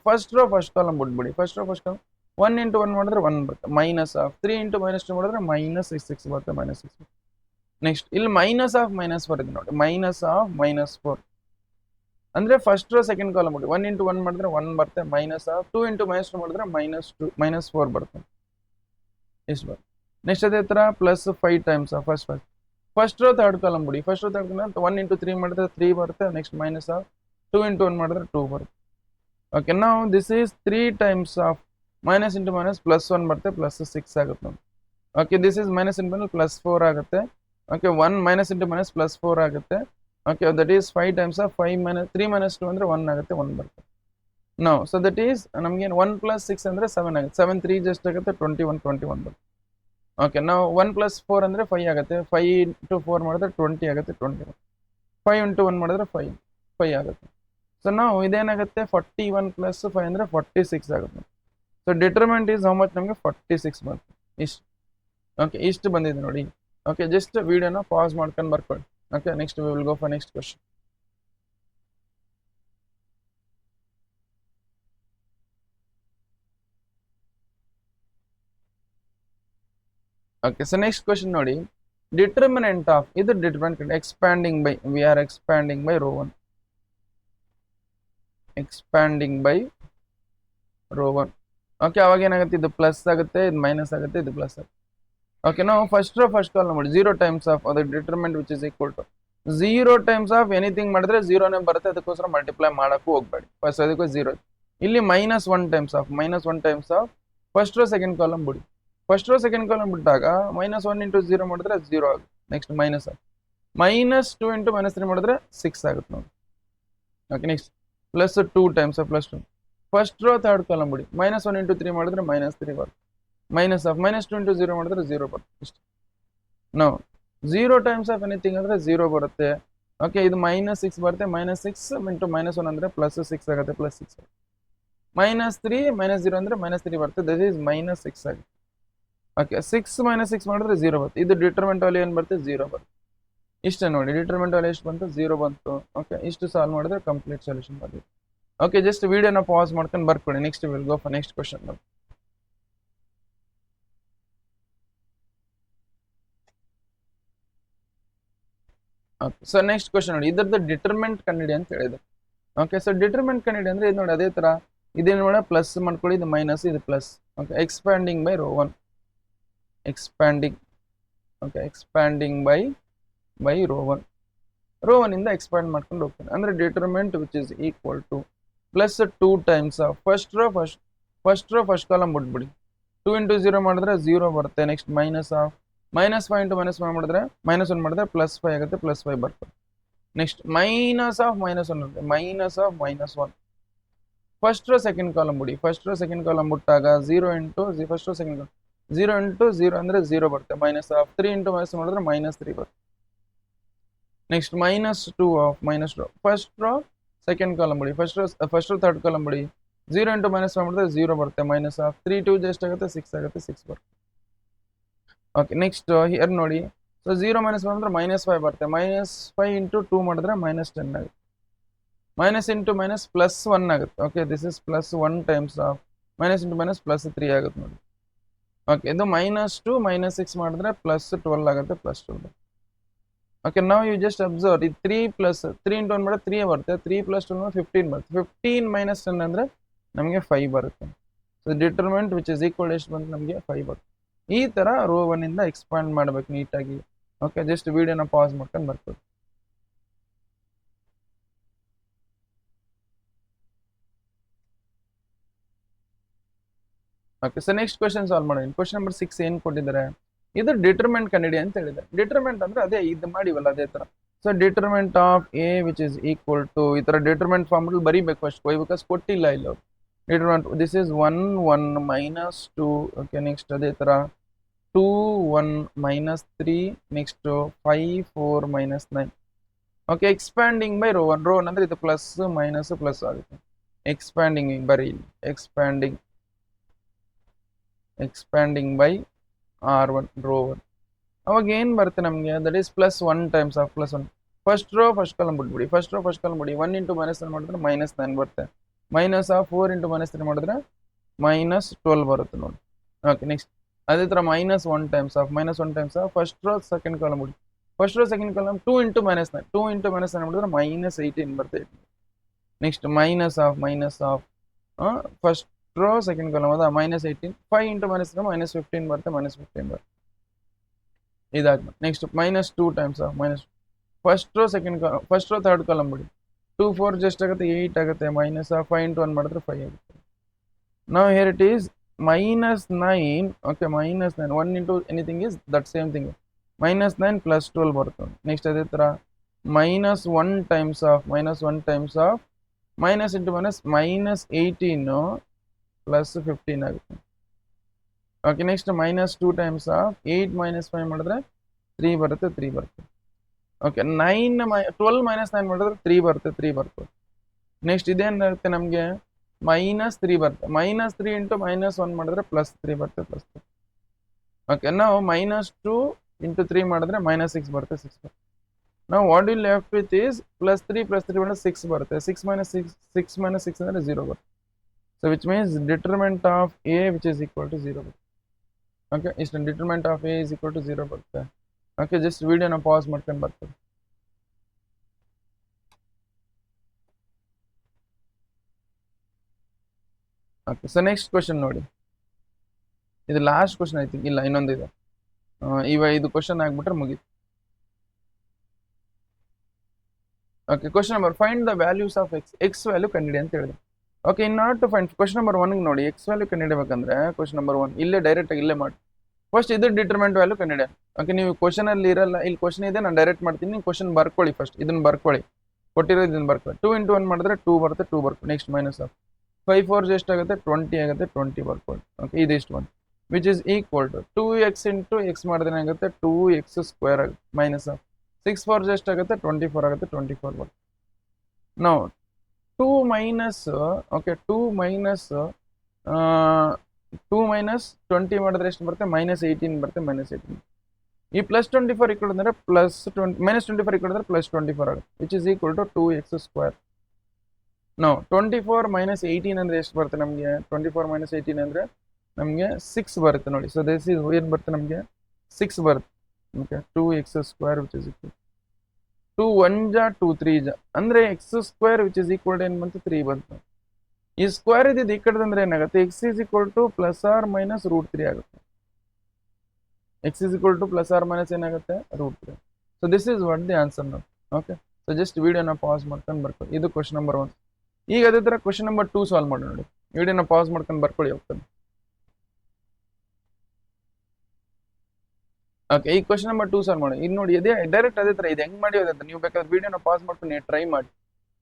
first column ಬಿಟ್ಬಿಡಿ. ಫಸ್ಟ್ ಕಾಲಮ್ 1 ಇಂಟು 1 ಮಾಡಿದ್ರೆ 1 ಬರುತ್ತೆ, ಮೈನಸ್ ಆಫ್ 3 ಇಂಟು -2 ಮಾಡಿದ್ರೆ -6 ಬರುತ್ತೆ, -6. ನೆಕ್ಸ್ಟ್ ಇಲ್ಲಿ ಮೈನಸ್ ಆಫ್ -4 ಇದೆ ನೋಡಿ, -4 ಅಂದ್ರೆ ಫಸ್ಟ್ ರೋ ಸೆಕೆಂಡ್ ಕಾಲಮ್ ಬಿಡಿ. 1 ಇಂಟು 1 ಮಾಡಿದ್ರೆ 1 ಬರುತ್ತೆ, ಮೈನಸ್ ಆಫ್ 2 ಇಂಟು -2 ಮಾಡಿದ್ರೆ -4 ಬರುತ್ತೆ, ಇಷ್ಟು ಬರುತ್ತೆ. ನೆಕ್ಸ್ಟ್ ಅದೇ ತರ plus 5 times of first row third column ಬಿಡಿ. First row third column 1 into 3 ಮಾಡಿದ್ರೆ 3 ಬರುತ್ತೆ, ನೆಕ್ಸ್ಟ್ ಮೈನಸ್ ಆಫ್ 2 ಇಂಟು 1 ಮಾಡಿದ್ರೆ 2 ಬರುತ್ತೆ. ಓಕೆ, ನಾವು this is 3 times of minus into minus plus 1 ಬರುತ್ತೆ, ಪ್ಲಸ್ 6 ಆಗುತ್ತೆ ನೋಡಿ. Okay, this is minus into plus 4 ಆಗುತ್ತೆ. Okay, 1 minus into minus plus 4 ಆಗುತ್ತೆ. Okay, that is 5 times of 3 - 2 ಅಂದರೆ 1 ಆಗುತ್ತೆ, 1 ಬರುತ್ತೆ. ನೋ ಸೊ ದಟ್ ಈಸ್ ನಮಗೆ 1 + 6 ಅಂದರೆ 7 ಆಗುತ್ತೆ. 7 3 ಜಸ್ಟ್ ಆಗುತ್ತೆ, 21 ಬರುತ್ತೆ. ಓಕೆ, ನಾವು 1 + 4 ಅಂದರೆ 5 ಆಗುತ್ತೆ. 5 ಇಂಟು 4 ಮಾಡಿದ್ರೆ 20 ಆಗುತ್ತೆ, 20. 5 ಇಂಟು 1 ಮಾಡಿದ್ರೆ 5 ಆಗುತ್ತೆ. ಸೊ ನಾವು ಇದೇನಾಗುತ್ತೆ, 41 + 5 ಅಂದರೆ 46 ಆಗುತ್ತೆ. ಸೊ ಡಿಟರ್ಮೆಂಟ್ ಈಸ್ ಹೌ ಮಚ್, ನಮಗೆ 46 ಬರುತ್ತೆ, ಇಷ್ಟು. ಓಕೆ, ಇಷ್ಟು ಬಂದಿದೆ ನೋಡಿ. ಓಕೆ, ಜಸ್ಟ್ ವಿಡಿಯೋನ ಪಾಸ್ ಮಾಡ್ಕೊಂಡು ಬರ್ಕೊಳ್ಳಿ. Okay, next we will go for next question. Okay, so next question ನೋಡಿ, ಡಿಟರ್ಮಿನೆಂಟ್ ಆಫ್ ಇದು determinant expanding by, we are expanding by row 1, expanding by row 1. Okay, ಅವಾಗ ಏನಾಗುತ್ತೆ, ಇದು ಪ್ಲಸ್ ಆಗುತ್ತೆ, ಇದು ಮೈನಸ್ ಆಗುತ್ತೆ, ಇದು ಪ್ಲಸ್ ಆಗುತ್ತೆ. ಓಕೆ, ನಾವು ಫಸ್ಟ್ ಕಾಲಮ್ ಮಾಡಿ 0 ಟೈಮ್ಸ್ ಆಫ್ ಅದು determinant which is equal to 0 times of anything ಮಾಡಿದ್ರೆ 0ನೇ ಬರುತ್ತೆ, ಅದಕ್ಕೋಸ್ಕರ ಮಲ್ಟಿಪ್ಲೈ ಮಾಡೋಕ್ಕೂ ಹೋಗ್ಬೇಡಿ, ಫಸ್ಟ್ ಅದಕ್ಕೆ 0. ಇಲ್ಲಿ -1 times of first row second column ಬಿಡಿ. ಫಸ್ಟ್ ರೋ ಸೆಕೆಂಡ್ ಕಾಲಮ್ ಬಿಟ್ಟಾಗ -1 ಇಂಟು 0 ಮಾಡಿದ್ರೆ 0 ಆಗುತ್ತೆ. ನೆಕ್ಸ್ಟ್ ಮೈನಸ್ ಆಫ್ -2 ಇಂಟು -3 ಮಾಡಿದ್ರೆ 6 ಆಗುತ್ತೆ ನೋಡಿ. Okay, next plus 2 times of +2 first row third column ಬಿಡಿ. -1 ಇಂಟು 3 ಮಾಡಿದ್ರೆ -3 ಬರುತ್ತೆ, ಮೈನಸ್ ಆಫ್ -2 ಇಂಟು 0 ಮಾಡಿದ್ರೆ 0 ಬರುತ್ತೆ, ಇಷ್ಟು. ನಾವು 0 ಟೈಮ್ಸ್ ಆಫ್ ಎನಿಥಿಂಗ್ ಅಂದರೆ 0 ಬರುತ್ತೆ. ಓಕೆ, ಇದು -6 ಬರುತ್ತೆ, -6 ಇಂಟು -1 ಅಂದರೆ +6 ಆಗುತ್ತೆ, +6. -3 -0 ಅಂದರೆ -3 ಬರುತ್ತೆ, ದಟ್ ಈಸ್ -6 ಆಗುತ್ತೆ. ಓಕೆ, 6 - 6 ಮಾಡಿದ್ರೆ 0 ಬರುತ್ತೆ. ಇದು ಡಿಟರ್ಮೆಂಟ್ ವ್ಯಾಲ್ಯೂ ಏನು ಬರುತ್ತೆ, 0 ಬರುತ್ತೆ. ಇಷ್ಟೇ ನೋಡಿ, ಡಿಟರ್ಮೆಂಟ್ ವ್ಯಾಲ್ಯೂ ಎಷ್ಟು ಬಂತು, 0 ಬಂತು. ಓಕೆ, ಇಷ್ಟು ಸಾಲ್ವ್ ಮಾಡಿದ್ರೆ ಕಂಪ್ಲೀಟ್ ಸೊಲ್ಯೂಷನ್ ಬಂದಿದೆ. ಓಕೆ, ಜಸ್ಟ್ ವಿಡಿಯೋನ ಪಾಸ್ ಮಾಡ್ಕೊಂಡು ಬರ್ಕೊಳ್ಳಿ. Next will go for next question. Okay, so next question ನೋಡಿ, ಇದರದ್ದು ಡಿಟರ್ಮೆಂಟ್ ಕಂಡಿಡಿ ಅಂತ ಹೇಳಿದೆ. ಓಕೆ, ಸೊ ಡಿಟರ್ಮೆಂಟ್ ಕಂಡಿಡಿ ಅಂದರೆ ಇದು ನೋಡಿ, ಅದೇ ಥರ ಇದೇನು ನೋಡಿ, ಪ್ಲಸ್ ಮಾಡ್ಕೊಳ್ಳಿ, ಇದು ಮೈನಸ್, ಇದು plus. Okay, expanding by row 1, expanding. Okay, expanding by row 1, row 1 ಇಂದ ಎಕ್ಸ್ಪ್ಯಾಂಡ್ ಮಾಡ್ಕೊಂಡು ಹೋಗ್ತೀನಿ. ಅಂದರೆ determinant which is equal to +2 times of first row column ಬಿಟ್ಬಿಡಿ. 2 ಇಂಟು 0 ಮಾಡಿದ್ರೆ 0 ಬರುತ್ತೆ, ನೆಕ್ಸ್ಟ್ ಮೈನಸ್ ಆಫ್ -5 ಇಂಟು -1 ಮಾಡಿದ್ರೆ -1 ಮಾಡಿದ್ರೆ +5 ಆಗುತ್ತೆ, +5 ಬರ್ತದೆ. ನೆಕ್ಸ್ಟ್ ಮೈನಸ್ ಆಫ್ -1 ಆಗುತ್ತೆ, -1 ಫಸ್ಟ್ ರೋ ಸೆಕೆಂಡ್ ಕಾಲಮ್ ಬಿಡಿ. ಫಸ್ಟ್ ರೋ ಸೆಕೆಂಡ್ ಕಾಲಮ್ ಬಿಟ್ಟಾಗ 0 into first row second 0 into 0 ಅಂದರೆ 0 ಬರುತ್ತೆ, ಮೈನಸ್ ಆಫ್ 3 ಇಂಟು -3 ಮಾಡಿದ್ರೆ -3 ಬರುತ್ತೆ. Next -2 of -2 first row second column ಬಿಡಿ. ಫಸ್ಟ್ ರೋ ಥರ್ಡ್ ಕಾಲಮ್ ಬಿಡಿ. 0 ಇಂಟು -5 ಮಾಡಿದ್ರೆ 0 ಬರುತ್ತೆ, ಮೈನಸ್ ಆಫ್ 3 2 ಎಷ್ಟು ಆಗುತ್ತೆ, 6 ಆಗುತ್ತೆ, 6 ಬರುತ್ತೆ. ಓಕೆ, ನೆಕ್ಸ್ಟ್ ಹಿಯರ್ ನೋಡಿ, ಸೊ 0 - 1 ಅಂದರೆ -5 ಬರುತ್ತೆ, -5 ಇಂಟು 2 ಮಾಡಿದ್ರೆ -10 ಆಗುತ್ತೆ, ಮೈನಸ್ ಇಂಟು ಮೈನಸ್ +1 ಆಗುತ್ತೆ. Okay, this is +1 times of minus into minus +3 ಆಗುತ್ತೆ ನೋಡಿ. ಓಕೆ, ಇದು -2 -6 ಮಾಡಿದ್ರೆ +12 ಆಗುತ್ತೆ, +12. ಓಕೆ, ನಾವು ಯು ಜಸ್ಟ್ ಅಬ್ಸರ್ವ್, ಇದು 3 ಇಂಟು 1 ಮಾಡಿದ್ರೆ 3 ಬರುತ್ತೆ, 3 + 2 15 ಬರುತ್ತೆ, 15 - 10 ಅಂದರೆ ನಮಗೆ 5 ಬರುತ್ತೆ. ಸೊ ಡಿಟರ್ಮೆಂಟ್ ವಿಚ್ ಇಸ್ ಈಕ್ವಲ್ ಎಷ್ಟು ಬಂತು, ನಮಗೆ 5 ಬರುತ್ತೆ. ಈ ಥರ ರೋ 1 ಇಂದ ಎಕ್ಸ್ಪ್ಯಾಂಡ್ ಮಾಡಬೇಕು ನೀಟಾಗಿ. ಓಕೆ, ಜಸ್ಟ್ ವಿಡಿಯೋನ ಪಾಸ್ ಮಾಡ್ಕೊಂಡು ಬರ್ತೀವಿ. Okay, so next question solve ಮಾಡೋಣ. ಕ್ವಶನ್ ನಂಬರ್ 6 ಏನು ಕೊಟ್ಟಿದ್ದಾರೆ, ಇದು ಡಿಟರ್ಮೆಂಟ್ ಕಂಡಿಡಿ ಅಂತ ಹೇಳಿದ್ದಾರೆ. ಡಿಟರ್ಮೆಂಟ್ ಅಂದ್ರೆ ಅದೇ ಇದು ಮಾಡಿವಲ್ಲ ಅದೇ ಥರ. So determinant of A which is equal to, ಈ ಥರ ಡಿಟರ್ಮೆಂಟ್ ಫಾರ್ಮಲ್ಲಿ ಬರೀಬೇಕು ಫಸ್ಟ್, ಬಿಕಾಸ್ ಕೊಟ್ಟಿಲ್ಲ ಇಲ್ಲ ಅವ್ರು. Determinant this is 1 1 -2. Okay, next ಅದೇ ಥರ 2 1 -3, next 5 4 -9. Okay, expanding by row 1. Row 1 ಅಂದರೆ ಇದು ಪ್ಲಸ್ ಮೈನಸ್ ಪ್ಲಸ್ ಆಗುತ್ತೆ. ಎಕ್ಸ್ಪ್ಯಾಂಡಿಂಗ್ ಬರೀ ಎಕ್ಸ್ಪ್ಯಾಂಡಿಂಗ್ ಬೈ R1 ರೋ 1. ಅವಾಗ ಏನು ಬರುತ್ತೆ ನಮಗೆ, that is +1 times of +1. First row first column ಬಿಟ್ಬಿಡಿ, ಫಸ್ಟ್ ರೋ ಫಸ್ಟ್ ಕಾಲಮ್ ಬಿಡಿ. 1 ಇಂಟು -9 ಮಾಡಿದ್ರೆ -9 ಬರುತ್ತೆ. ಮೈನಸ್ ಆಫ್ 4 ಇಂಟು -3 ಮಾಡಿದ್ರೆ -12 ಬರುತ್ತೆ ನೋಡಿ. ಓಕೆ, ನೆಕ್ಸ್ಟ್ ಅದೇ ಥರ -1 times of first row second column ಬಿಡಿ. First row second column 2 into -9 ಮಾಡಿದ್ರೆ -18 ಬರುತ್ತೆ. Next minus of first row second column ಅದ -18, 5 ಇಂಟು -3 -15 ಬರುತ್ತೆ, -15 ಬರುತ್ತೆ. ಇದಾದ್ಮೇಲೆ next -2 times of first row third column ಬಿಡಿ. 2 4 ಜಸ್ಟ್ ಆಗುತ್ತೆ 8 ಆಗುತ್ತೆ, ಮೈನಸ್ ಆಫ್ 5 ಇಂಟು 1 ಮಾಡಿದ್ರೆ 5 ಆಗುತ್ತೆ. ನಾವು here it is -9, okay, -9 1 into anything is that same thing, -9 + 12 ಬರುತ್ತೆ. ನೆಕ್ಸ್ಟ್ ಅದೇ ಥರ -1 times of minus into minus -18 + 15 ಆಗುತ್ತೆ. ಓಕೆ, ನೆಕ್ಸ್ಟ್ -2 ಟೈಮ್ಸ್ ಆಫ್ 8 - 5 ಮಾಡಿದ್ರೆ 3 ಬರುತ್ತೆ. ಓಕೆ, 12 - 9 ಮಾಡಿದ್ರೆ 3 ಬರುತ್ತೆ. ನೆಕ್ಸ್ಟ್ ಇದೇನಾಗುತ್ತೆ ನಮಗೆ -3 ಬರುತ್ತೆ. -3 ಇಂಟು -1 ಮಾಡಿದ್ರೆ +3 ಬರುತ್ತೆ, +3. ಓಕೆ, ನಾವು -2 ಇಂಟು 3 ಮಾಡಿದ್ರೆ -6 ಬರುತ್ತೆ, 6 ಬರುತ್ತೆ. ನಾವು what you left with is +3 ಮಾಡಿದ್ರೆ 6 ಬರುತ್ತೆ. 6 - 6 ಅಂದರೆ 0 ಬರುತ್ತೆ. So which means determinant of A which is equal to 0 ಬರುತ್ತೆ. ಓಕೆ, ಇಷ್ಟು determinant of A is equal to 0 ಬರುತ್ತೆ. ಓಕೆ, ಜಸ್ಟ್ ವಿಡಿಯೋನ ಪಾಸ್ ಮಾಡ್ಕೊಂಡು ಬರ್ತೀವಿ. ಓಕೆ, ಸೊ ನೆಕ್ಸ್ಟ್ ಕ್ವಶನ್ ನೋಡಿ. ಇದು ಲಾಸ್ಟ್ ಕ್ವಶನ್ ಐತಿ, ಇಲ್ಲ ಇನ್ನೊಂದಿದೆ. ಇದು ಕ್ವಶನ್ ಆಗ್ಬಿಟ್ರೆ ಮುಗೀತು. Okay, question number find the values of x value ಕಂಡಿಡಿ ಅಂತ ಹೇಳಿದೆ. Okay, in not to find question number 1 ನೋಡಿ, ಎಕ್ಸ್ ವ್ಯಾಲ್ಯೂ ಕಂಡಿಡಬೇಕಂದ್ರೆ ಕ್ವಶನ್ ನಂಬರ್ 1 ಇಲ್ಲೇ ಡೈರೆಕ್ಟ್ ಇಲ್ಲೇ ಮಾಡಿ. ಫಸ್ಟ್ ಇದು ಡಿಟರ್ಮೆಂಟ್ ವ್ಯಾಲ್ಯೂ ಕಂಡಿಡಿ. ಓಕೆ, ನೀವು ಕ್ವಶನ್ ಅಲ್ಲಿ ಇರಲ್ಲ, ಇಲ್ಲಿ ಕ್ವಶನ್ ಇದೆ, ನಾನು ಡೈರೆಕ್ಟ್ ಮಾಡ್ತೀನಿ. ನೀವು ಕ್ವಶನ್ ಬರ್ಕೊಳ್ಳಿ, ಫಸ್ಟ್ ಇದನ್ನ ಬರ್ಕೊಳ್ಳಿ, ಕೊಟ್ಟಿರೋದು ಇದನ್ನ ಬರ್ಕೊಳ್ಳಿ. 2 ಇಂಟು 1 ಮಾಡಿದ್ರೆ 2 ಬರುತ್ತೆ, 2 ಬರ್ಕೊಳ್ಳಿ. ನೆಕ್ಸ್ಟ್ ಮೈನಸ್ ಆಫ್ 5 4 ಎಷ್ಟಾಗುತ್ತೆ 20 ಆಗುತ್ತೆ, 20 ಬರ್ಕೊಳ್ಳಿ. ಓಕೆ, ಇದಿಷ್ಟು 1 which is equal to 2x into x ಮಾಡಿದ್ರೆ ಏನಾಗುತ್ತೆ 2x² ಆಗುತ್ತೆ, ಮೈನಸ್ ಆಫ್ 6 4 ಎಷ್ಟಾಗುತ್ತೆ 24 ಆಗುತ್ತೆ, 24 ಬರುತ್ತೆ. ನಾವು 2 ಮೈನಸ್ ಓಕೆ 2 ಮೈನಸ್ 20 ಮಾಡಿದ್ರೆ ಎಷ್ಟು ಬರುತ್ತೆ -18 ಬರುತ್ತೆ, -18. ಈ +24 ಈಕ್ವಲ್ ಅಂದರೆ -24 ಈಕ್ವಲ್ ಅಂದರೆ +24 ಆಗುತ್ತೆ, which is equal to 2x². ನಾವು 24 - 18 ಅಂದರೆ ಎಷ್ಟು ಬರುತ್ತೆ ನಮಗೆ? 24 - 18 ಅಂದರೆ ನಮಗೆ 6 ಬರುತ್ತೆ ನೋಡಿ. ಸೊ ದಿಸ್ ಇಸ್ ಏನು ಬರುತ್ತೆ ನಮಗೆ 6 ಬರುತ್ತೆ. Okay, 2x² which is equal 2 1 ಜಾ 2 3 ಜಾ ಅಂದರೆ x² which is equal to ಏನು ಬಂತು 3 ಬಂತು. ಈ ಸ್ಕ್ವೇರ್ ಇದ್ದಿದ್ದು ಈ ಕಡೆ ಅಂದ್ರೆ ಏನಾಗುತ್ತೆ x is equal to +or-√3 ಆಗುತ್ತೆ. x is equal to +or- ಏನಾಗುತ್ತೆ √3. So this is what the answer ನಾವು. ಓಕೆ, ಸೊ ಜಸ್ಟ್ ವಿಡಿಯೋನ ಪಾಸ್ ಮಾಡ್ಕೊಂಡು ಬರ್ಕೊಳ್ಳಿ. ಇದು ಕ್ವಶನ್ ನಂಬರ್ 1. ಈಗ ಅದೇ ಥರ ಕ್ವಶನ್ ನಂಬರ್ 2 ಸಾಲ್ವ್ ಮಾಡೋಣ ನೋಡಿ. ವಿಡಿಯೋನ ಪಾಸ್ ಮಾಡ್ಕೊಂಡು ಬರ್ಕೊಳ್ಳಿ ಹೋಗ್ತಾನೆ. ಓಕೆ, ಈ ಕ್ವಶನ್ ನಂಬರ್ 2 ಸಾಲ್ವ್ ಮಾಡಿ. ಇದು ನೋಡಿ, ಇದೇ ಡೈರೆಕ್ಟ್ ಅದೇ ಥರ ಇದೆ. ಹೆಂಗೆ ಮಾಡಿ ಅದಂತ ನೀವು ಬೇಕಾದ್ರೆ ವಿಡಿಯೋನ ಪಾಸ್ ಮಾಡ್ಕೊಂಡು ಟ್ರೈ ಮಾಡಿ.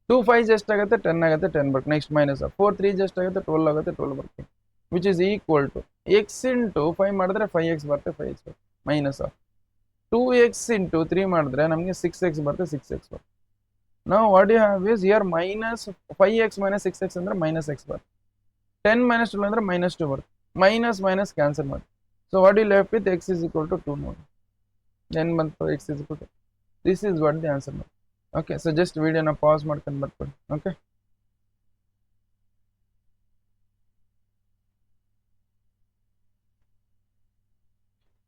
2 5 ಎಷ್ಟಾಗುತ್ತೆ 10 ಆಗುತ್ತೆ, 10 ಬರುತ್ತೆ. ನೆಕ್ಸ್ಟ್ ಮೈನಸ್ 4 3 ಎಷ್ಟಾಗುತ್ತೆ 12 ಆಗುತ್ತೆ, 12 ಬರುತ್ತೆ. Which is equal to x into 5 ಮಾಡಿದ್ರೆ 5x ಬರುತ್ತೆ, 5x ಬರುತ್ತೆ. ಮೈನಸ್ 2x ಇಂಟು 3 ಮಾಡಿದ್ರೆ ನಮಗೆ 6x ಬರುತ್ತೆ, 6x ಬರುತ್ತೆ. ನಾವು what you have is here -5x - 6x ಅಂದರೆ -x ಬರುತ್ತೆ. 10 - 12 ಅಂದರೆ -2 ಬರುತ್ತೆ. ಮೈನಸ್ ಕ್ಯಾನ್ಸಲ್ ಮಾಡಿ. So what you left with x is equal to 2 ನೋಡಿ. ಏನು ಬಂತು x is equal to. This is what the answer ನೋಡಿ. ಓಕೆ, ಸೊ ಜಸ್ಟ್ ವಿಡಿಯೋನ ಪಾಸ್ ಮಾಡ್ಕೊಂಡು ಬರ್ಕೊಳ್ಳಿ. Okay,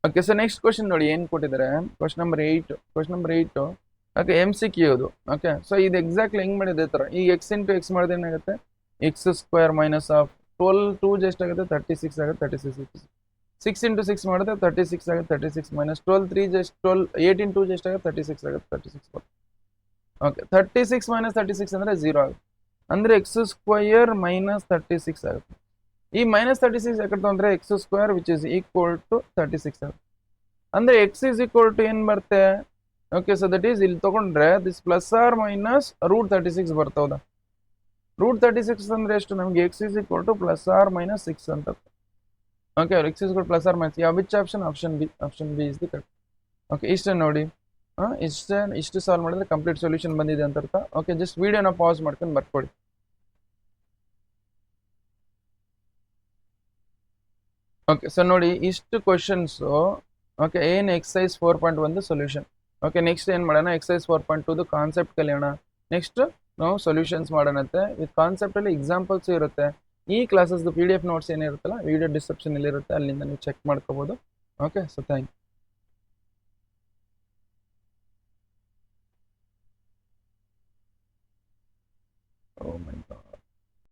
okay, so next question ನೋಡಿ ಏನು ಕೊಟ್ಟಿದ್ದಾರೆ. Question number 8. ಓಕೆ, MCQ ಇದು. ಓಕೆ, ಸೊ ಇದು ಎಕ್ಸಾಕ್ಟ್ಲಿ ಹೆಂಗೆ ಮಾಡಿದೆ ಥರ. ಈಗ x ಇಂಟು x ಮಾಡಿದ್ರೆ ಏನಾಗುತ್ತೆ x² ಮೈನಸ್ ಆಫ್ 12 2 ಎಷ್ಟಾಗುತ್ತೆ 36 ಆಗುತ್ತೆ, 36 6 ಇಂಟು 6 ಮಾಡಿದ್ರೆ 36 ಆಗುತ್ತೆ, 36 ಮೈನಸ್ 12 3 12 18 2 ಎಷ್ಟಾಗುತ್ತೆ 36 ಆಗುತ್ತೆ, 36 ಬರುತ್ತೆ. ಓಕೆ, 36 - 36 ಅಂದರೆ 0 ಆಗುತ್ತೆ. ಅಂದರೆ x² - 36 ಆಗುತ್ತೆ. ಈ -36 ಯಾಕಂತ ಅಂದರೆ x² which is equal to 36 ಆಗುತ್ತೆ. ಅಂದರೆ x ಇಸ್ ಈಕ್ವಲ್ ಟು ಏನು ಬರುತ್ತೆ? ಓಕೆ, ಸೊ ದಟ್ ಈಸ್ ಇಲ್ಲಿ ತೊಗೊಂಡ್ರೆ ದಿಸ್ +or-√36 ಬರ್ತೌದಾ? √36 ಅಂದರೆ ಎಷ್ಟು ನಮಗೆ? x is equal to +or-6 ಅಂತ. Okay, x is equal +or-, ಯಾವ which option? Option B is the correct. Okay, ಇಷ್ಟೇ ನೋಡಿ. ಇಷ್ಟು ಸಾಲ್ವ್ ಮಾಡಿದ್ರೆ ಕಂಪ್ಲೀಟ್ ಸೊಲ್ಯೂಷನ್ ಬಂದಿದೆ ಅಂತ ಅರ್ಥ. ಓಕೆ, ಜಸ್ಟ್ ವಿಡಿಯೋನ ಪಾಸ್ ಮಾಡ್ಕೊಂಡು ಬರ್ಕೊಳ್ಳಿ. ಓಕೆ, ಸೊ ನೋಡಿ ಇಷ್ಟು ಕ್ವಶನ್ಸು. ಓಕೆ, ಏನು ಎಕ್ಸಸೈಸ್ 4.1 ಸೊಲ್ಯೂಷನ್. ಓಕೆ ನೆಕ್ಸ್ಟ್ ಏನು ಮಾಡೋಣ ಎಕ್ಸಸೈಸ್ 4.2 ಕಾನ್ಸೆಪ್ಟ್ ಕಲಿಯೋಣ ನೆಕ್ಸ್ಟ್ ನಾವು ಸೊಲ್ಯೂಷನ್ಸ್ ಮಾಡೋಣತ್ತೆ ವಿತ್ ಕಾನ್ಸೆಪ್ಟಲ್ಲಿ ಎಕ್ಸಾಂಪಲ್ಸ್ ಇರುತ್ತೆ ಈ ಕ್ಲಾಸಸ್ದು PDF ನೋಟ್ಸ್ ಏನಿರುತ್ತಲ್ಲ ವಿಡಿಯೋ ಡಿಸ್ಕ್ರಿಪ್ಷನಲ್ಲಿ ಇರುತ್ತೆ ಅಲ್ಲಿಂದ ನೀವು ಚೆಕ್ ಮಾಡ್ಕೋಬೋದು ಓಕೆ ಸೊ ಥ್ಯಾಂಕ್ ಯು